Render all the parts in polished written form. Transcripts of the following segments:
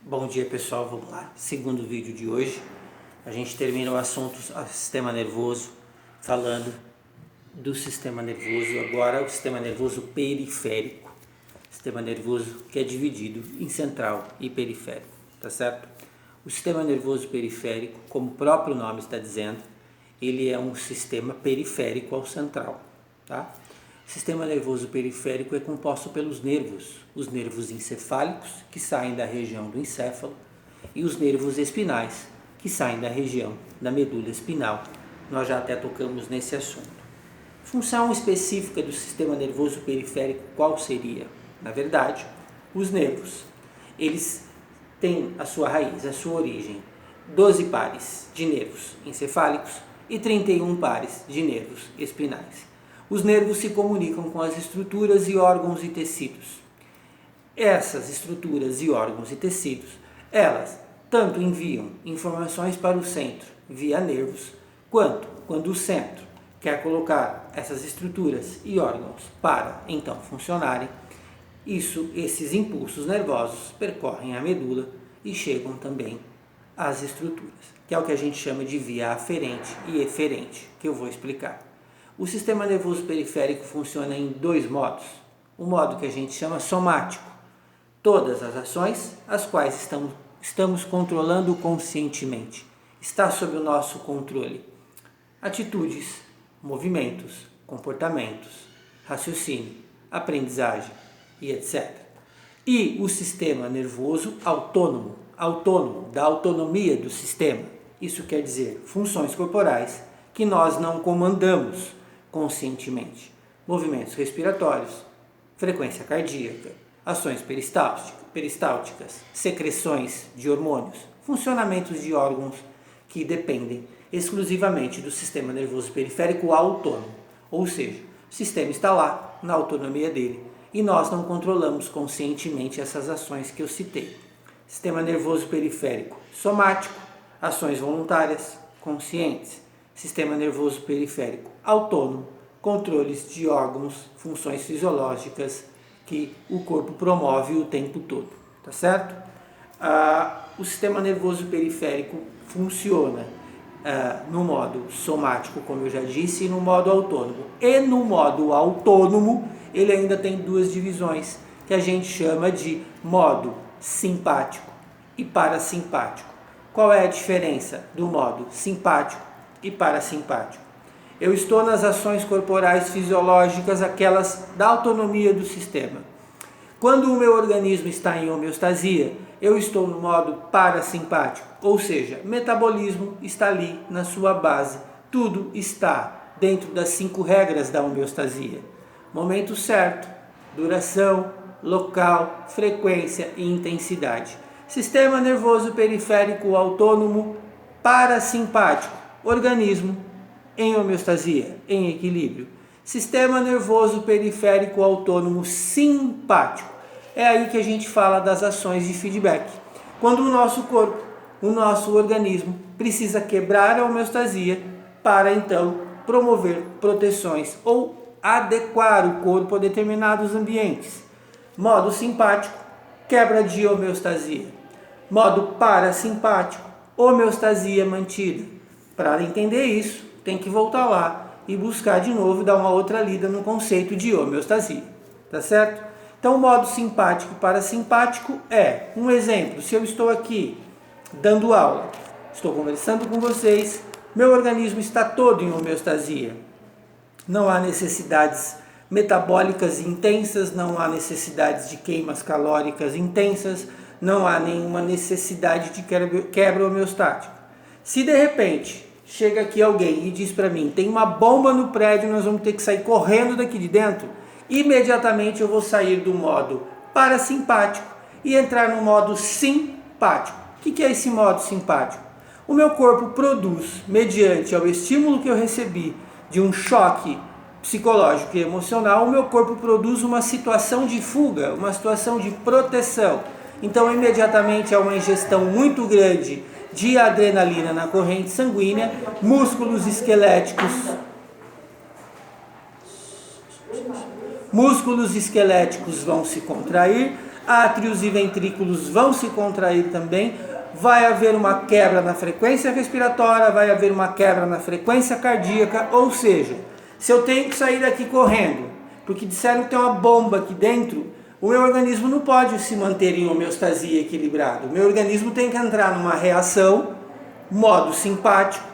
Bom dia pessoal, vamos lá. Segundo vídeo de hoje, a gente termina o assunto sistema nervoso, falando do sistema nervoso, agora o sistema nervoso periférico. Sistema nervoso que é dividido em central e periférico, tá certo? O sistema nervoso periférico, como o próprio nome está dizendo, ele é um sistema periférico ao central, tá? O sistema nervoso periférico é composto pelos nervos, os nervos encefálicos, que saem da região do encéfalo, e os nervos espinais, que saem da região da medula espinal. Nós já até tocamos nesse assunto. Função específica do sistema nervoso periférico qual seria? Na verdade, os nervos. Eles têm a sua raiz, a sua origem, 12 pares de nervos encefálicos e 31 pares de nervos espinais. Os nervos se comunicam com as estruturas e órgãos e tecidos. Essas estruturas e órgãos e tecidos, elas tanto enviam informações para o centro via nervos, quanto quando o centro quer colocar essas estruturas e órgãos para então funcionarem, esses impulsos nervosos percorrem a medula e chegam também às estruturas, que é o que a gente chama de via aferente e eferente, que eu vou explicar. O sistema nervoso periférico funciona em dois modos. O modo que a gente chama somático, todas as ações as quais estamos controlando conscientemente, está sob o nosso controle. Atitudes, movimentos, comportamentos, raciocínio, aprendizagem e etc. E o sistema nervoso autônomo, da autonomia do sistema. Isso quer dizer funções corporais que nós não comandamos conscientemente. Movimentos respiratórios, frequência cardíaca, ações peristálticas, secreções de hormônios, funcionamentos de órgãos que dependem exclusivamente do sistema nervoso periférico autônomo. Ou seja, o sistema está lá, na autonomia dele, e nós não controlamos conscientemente essas ações que eu citei. Sistema nervoso periférico somático, ações voluntárias, conscientes. Sistema nervoso periférico autônomo, controles de órgãos, funções fisiológicas que o corpo promove o tempo todo, tá certo? O sistema nervoso periférico funciona no modo somático, como eu já disse, e no modo autônomo. E no modo autônomo, ele ainda tem duas divisões, que a gente chama de modo simpático e parasimpático. Qual é a diferença do modo simpático e parasimpático? Eu estou nas ações corporais fisiológicas, aquelas da autonomia do sistema. Quando o meu organismo está em homeostasia, eu estou no modo parasimpático, ou seja, metabolismo está ali na sua base. Tudo está dentro das 5 regras da homeostasia. Momento certo, duração, local, frequência e intensidade. Sistema nervoso periférico autônomo parasimpático, organismo em homeostasia, em equilíbrio. Sistema nervoso periférico autônomo simpático. É aí que a gente fala das ações de feedback. Quando o nosso corpo, o nosso organismo, precisa quebrar a homeostasia para então promover proteções ou adequar o corpo a determinados ambientes. Modo simpático, quebra de homeostasia. Modo parasimpático, homeostasia mantida. Para entender isso, tem que voltar lá e buscar de novo, dar uma outra lida no conceito de homeostasia, tá certo? Então, o modo simpático e parasimpático é, um exemplo, se eu estou aqui dando aula, estou conversando com vocês, meu organismo está todo em homeostasia. Não há necessidades metabólicas intensas, não há necessidades de queimas calóricas intensas, não há nenhuma necessidade de quebra homeostática. Se de repente chega aqui alguém e diz para mim, tem uma bomba no prédio, nós vamos ter que sair correndo daqui de dentro, imediatamente eu vou sair do modo parasimpático e entrar no modo simpático. O que é esse modo simpático? O meu corpo produz, mediante ao estímulo que eu recebi de um choque psicológico e emocional, o meu corpo produz uma situação de fuga, uma situação de proteção. Então, imediatamente há uma ingestão muito grande de adrenalina na corrente sanguínea, músculos esqueléticos vão se contrair, átrios e ventrículos vão se contrair também, vai haver uma quebra na frequência respiratória, vai haver uma quebra na frequência cardíaca, ou seja, se eu tenho que sair daqui correndo, porque disseram que tem uma bomba aqui dentro, o meu organismo não pode se manter em homeostasia equilibrado. O meu organismo tem que entrar numa reação, modo simpático,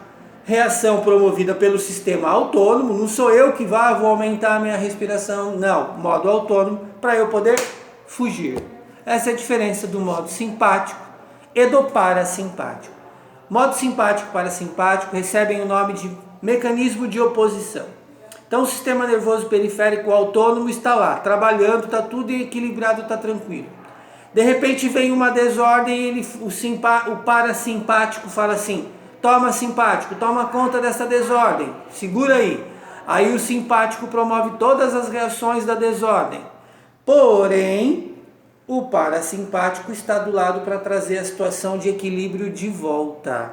reação promovida pelo sistema autônomo, não sou eu que vou aumentar a minha respiração, não, modo autônomo, para eu poder fugir. Essa é a diferença do modo simpático e do parasimpático. Modo simpático e parasimpático recebem o nome de mecanismo de oposição. Então o sistema nervoso periférico autônomo está lá, trabalhando, está tudo equilibrado, está tranquilo. De repente vem uma desordem e o parasimpático fala assim: toma simpático, toma conta dessa desordem, segura aí. Aí o simpático promove todas as reações da desordem. Porém, o parasimpático está do lado para trazer a situação de equilíbrio de volta.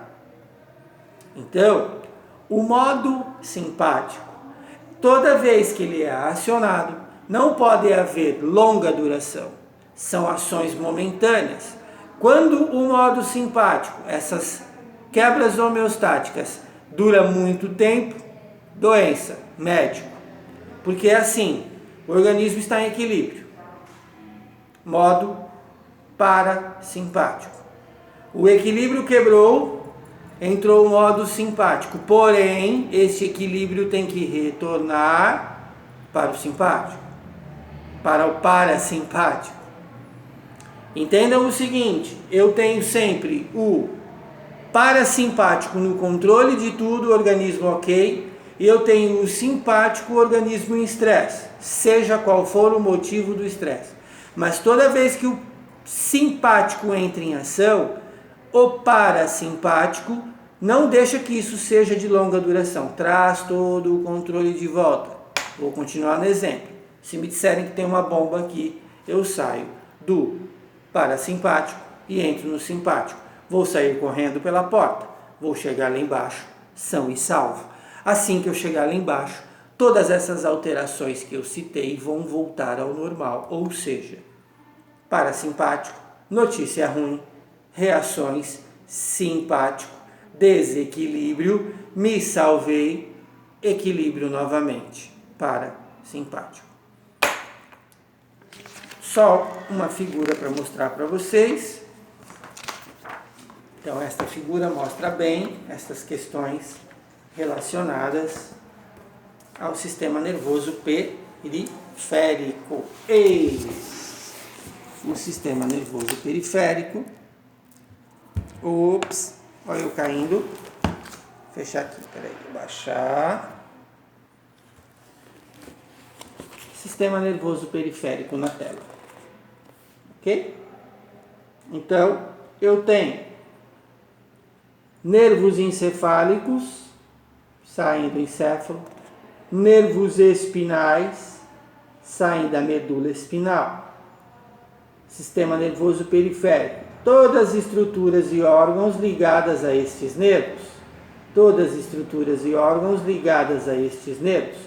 Então, o modo simpático, toda vez que ele é acionado, não pode haver longa duração. São ações momentâneas. Quando o modo simpático, essas quebras homeostáticas, dura muito tempo, doença, médico. Porque é assim, o organismo está em equilíbrio. Modo parasimpático. O equilíbrio quebrou, entrou o modo simpático. Porém, esse equilíbrio tem que retornar para o simpático, para o parasimpático. Entendam o seguinte, eu tenho sempre o parasimpático no controle de tudo, o organismo ok, e eu tenho o simpático, o organismo em estresse, seja qual for o motivo do estresse. Mas toda vez que o simpático entra em ação, o parasimpático não deixa que isso seja de longa duração, traz todo o controle de volta. Vou continuar no exemplo. Se me disserem que tem uma bomba aqui, eu saio do parasimpático e entro no simpático. Vou sair correndo pela porta, vou chegar lá embaixo, são e salvo. Assim que eu chegar lá embaixo, todas essas alterações que eu citei vão voltar ao normal, ou seja, parasimpático, notícia ruim, reações, simpático, desequilíbrio, me salvei, equilíbrio novamente, parasimpático. Só uma figura para mostrar para vocês. Então, esta figura mostra bem essas questões relacionadas ao sistema nervoso periférico. O sistema nervoso periférico. Ops, olha eu caindo. Fechar aqui, peraí, baixar. Sistema nervoso periférico na tela. Ok? Então, eu tenho nervos encefálicos, saem do encéfalo, nervos espinais, saem da medula espinal. Sistema nervoso periférico, todas as estruturas e órgãos ligadas a estes nervos. Todas as estruturas e órgãos ligadas a estes nervos.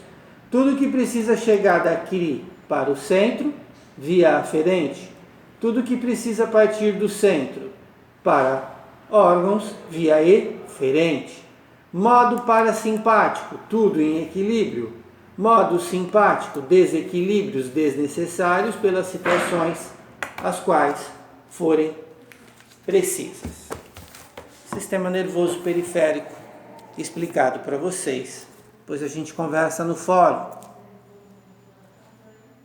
Tudo que precisa chegar daqui para o centro, via aferente. Tudo que precisa partir do centro para órgãos, via eferente. Modo parasimpático, tudo em equilíbrio. Modo simpático, desequilíbrios desnecessários pelas situações as quais forem precisas. Sistema nervoso periférico explicado para vocês. Depois a gente conversa no fórum.